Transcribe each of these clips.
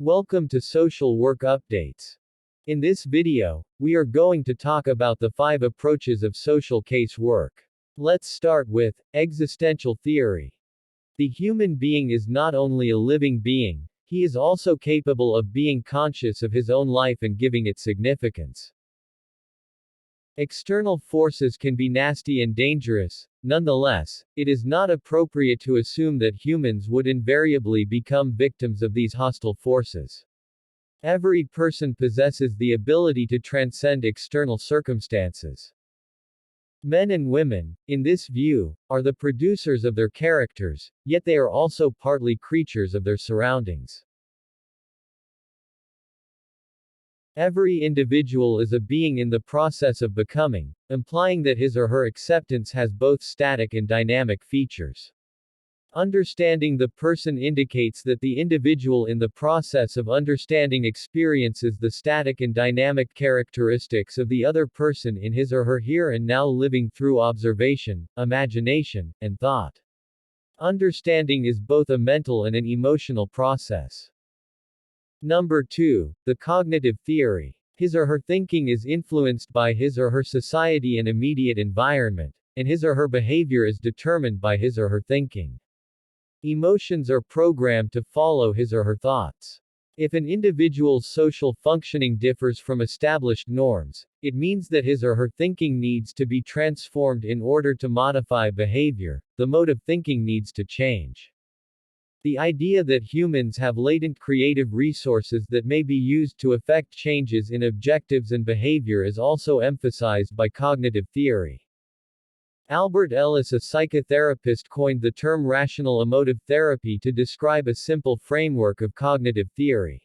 Welcome to Social Work Updates. In this video, we are going to talk about the 5 approaches of social case work. Let's start with existential theory. The human being is not only a living being, he is also capable of being conscious of his own life and giving it significance. External forces can be nasty and dangerous. Nonetheless, it is not appropriate to assume that humans would invariably become victims of these hostile forces. Every person possesses the ability to transcend external circumstances. Men and women, in this view, are the producers of their characters, yet they are also partly creatures of their surroundings. Every individual is a being in the process of becoming, implying that his or her acceptance has both static and dynamic features. Understanding the person indicates that the individual in the process of understanding experiences the static and dynamic characteristics of the other person in his or her here and now, living through observation, imagination, and thought. Understanding is both a mental and an emotional process. Number 2, the cognitive theory. His or her thinking is influenced by his or her society and immediate environment, and his or her behavior is determined by his or her thinking. Emotions are programmed to follow his or her thoughts. If an individual's social functioning differs from established norms, it means that his or her thinking needs to be transformed in order to modify behavior. The mode of thinking needs to change. The idea that humans have latent creative resources that may be used to effect changes in objectives and behavior is also emphasized by cognitive theory. Albert Ellis, a psychotherapist, coined the term rational emotive therapy to describe a simple framework of cognitive theory.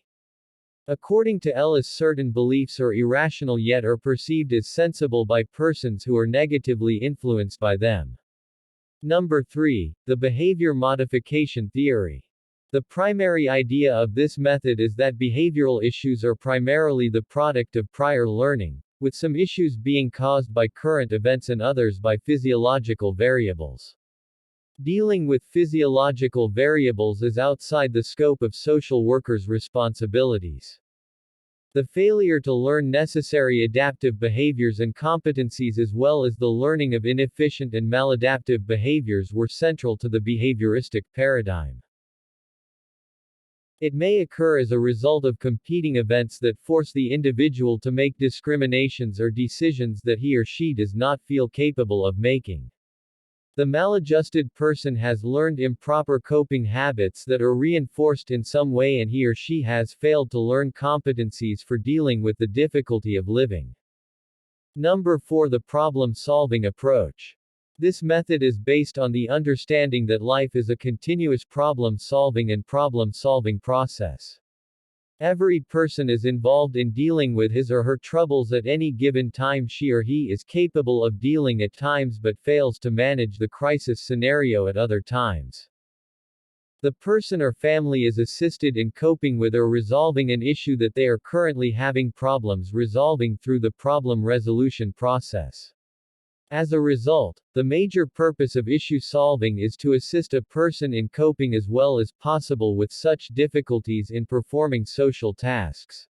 According to Ellis, certain beliefs are irrational yet are perceived as sensible by persons who are negatively influenced by them. Number 3, the behavior modification theory. The primary idea of this method is that behavioral issues are primarily the product of prior learning, with some issues being caused by current events and others by physiological variables. Dealing with physiological variables is outside the scope of social workers' responsibilities. The failure to learn necessary adaptive behaviors and competencies as well as the learning of inefficient and maladaptive behaviors were central to the behavioristic paradigm. It may occur as a result of competing events that force the individual to make discriminations or decisions that he or she does not feel capable of making. The maladjusted person has learned improper coping habits that are reinforced in some way, and he or she has failed to learn competencies for dealing with the difficulty of living. Number 4, the problem-solving approach. This method is based on the understanding that life is a continuous problem-solving and problem-solving process. Every person is involved in dealing with his or her troubles at any given time. She or he is capable of dealing at times but fails to manage the crisis scenario at other times. The person or family is assisted in coping with or resolving an issue that they are currently having problems resolving through the problem resolution process. As a result, the major purpose of issue solving is to assist a person in coping as well as possible with such difficulties in performing social tasks.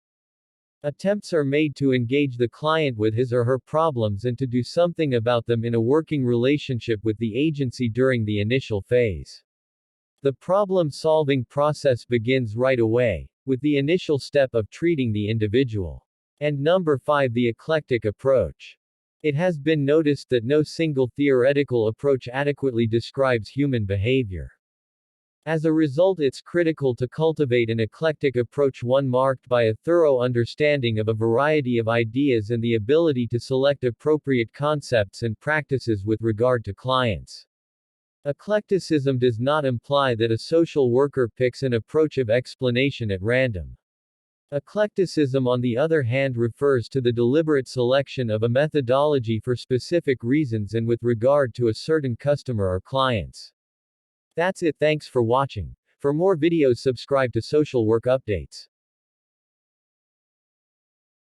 Attempts are made to engage the client with his or her problems and to do something about them in a working relationship with the agency during the initial phase. The problem-solving process begins right away, with the initial step of treating the individual. And number 5, the eclectic approach. It has been noticed that no single theoretical approach adequately describes human behavior. As a result, it's critical to cultivate an eclectic approach, one marked by a thorough understanding of a variety of ideas and the ability to select appropriate concepts and practices with regard to clients. Eclecticism does not imply that a social worker picks an approach of explanation at random. Eclecticism, on the other hand, refers to the deliberate selection of a methodology for specific reasons and with regard to a certain customer or clients. That's it. Thanks for watching. For more videos, subscribe to Social Work Updates.